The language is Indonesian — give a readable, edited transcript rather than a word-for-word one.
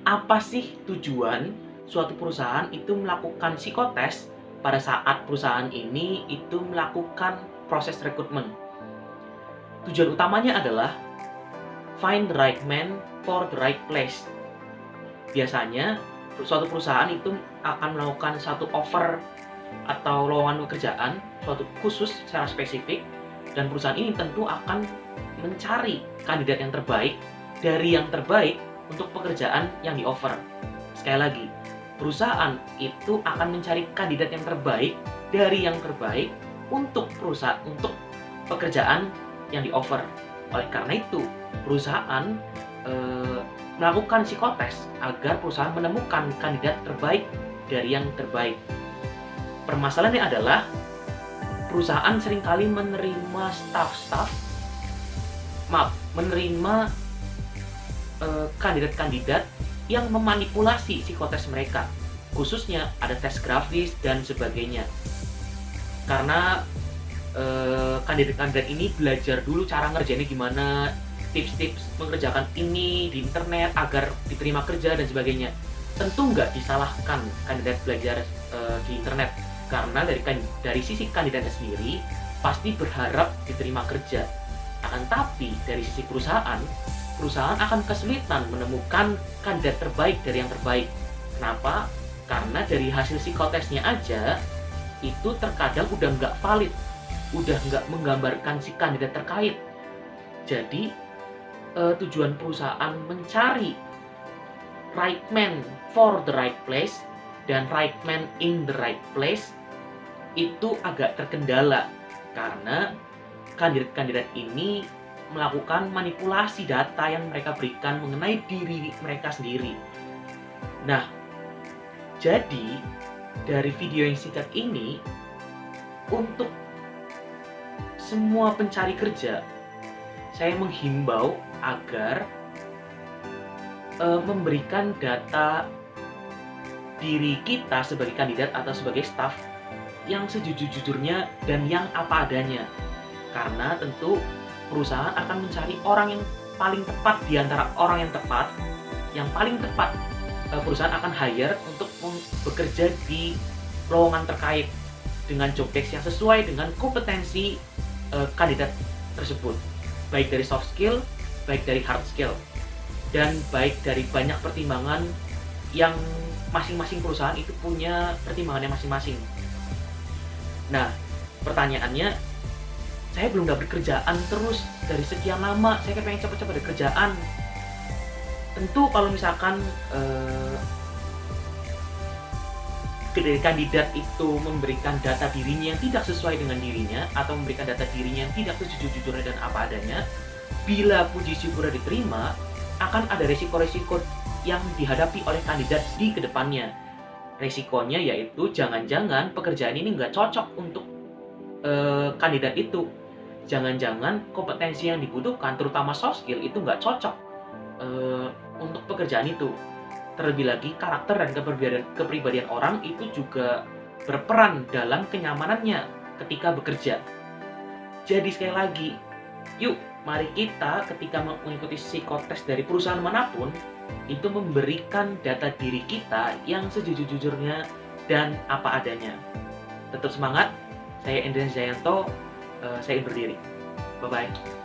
apa sih tujuan suatu perusahaan itu melakukan psikotes pada saat perusahaan ini itu melakukan proses rekrutmen. Tujuan utamanya adalah find the right man for the right place. Biasanya suatu perusahaan itu akan melakukan satu offer atau lowongan pekerjaan suatu khusus secara spesifik, dan perusahaan ini tentu akan mencari kandidat yang terbaik dari yang terbaik untuk pekerjaan yang di-offer. Sekali lagi, perusahaan itu akan mencari kandidat yang terbaik dari yang terbaik untuk pekerjaan yang di-offer. Oleh karena itu, perusahaan melakukan psikotes agar perusahaan menemukan kandidat terbaik dari yang terbaik. Permasalahannya adalah perusahaan seringkali menerima menerima kandidat-kandidat yang memanipulasi psikotes mereka. Khususnya ada tes grafis dan sebagainya. Karena kandidat-kandidat ini belajar dulu cara ngerjainnya gimana, tips-tips mengerjakan ini di internet agar diterima kerja dan sebagainya. Tentu nggak disalahkan kandidat belajar di internet, karena dari sisi kandidatnya sendiri pasti berharap diterima kerja. Akan tapi dari sisi perusahaan akan kesulitan menemukan kandidat terbaik dari yang terbaik. Kenapa? Karena dari hasil psikotesnya aja itu terkadang udah nggak valid, udah nggak menggambarkan si kandidat terkait. Jadi tujuan perusahaan mencari right man for the right place dan right man in the right place itu agak terkendala karena kandidat-kandidat ini melakukan manipulasi data yang mereka berikan mengenai diri mereka sendiri. Nah, jadi dari video yang singkat ini, untuk semua pencari kerja, saya menghimbau agar memberikan data diri kita sebagai kandidat atau sebagai staff yang sejujur-jujurnya dan yang apa adanya. Karena tentu perusahaan akan mencari orang yang paling tepat di antara orang yang tepat. Yang paling tepat perusahaan akan hire untuk bekerja di lowongan terkait dengan job desk yang sesuai dengan kompetensi kandidat tersebut, baik dari soft skill, baik dari hard skill, dan baik dari banyak pertimbangan yang masing-masing perusahaan itu punya pertimbangannya masing-masing. Nah, pertanyaannya, saya belum dapat kerjaan terus dari sekian lama, saya pengen cepat-cepat ada kerjaan. Tentu kalau misalkan dari kandidat itu memberikan data dirinya yang tidak sesuai dengan dirinya, atau memberikan data dirinya yang tidak sejujur-jujurnya dan apa adanya, bila puji syukur diterima, akan ada resiko-resiko yang dihadapi oleh kandidat di kedepannya. Resikonya yaitu jangan-jangan pekerjaan ini nggak cocok untuk kandidat itu. Jangan-jangan kompetensi yang dibutuhkan, terutama soft skill, itu nggak cocok untuk pekerjaan itu. Terlebih lagi, karakter dan kepribadian orang itu juga berperan dalam kenyamanannya ketika bekerja. Jadi sekali lagi, yuk mari kita ketika mengikuti psikotes dari perusahaan manapun, itu memberikan data diri kita yang sejujur-jujurnya dan apa adanya. Tetap semangat, saya Endrian Zayanto, saya undur diri. Bye-bye.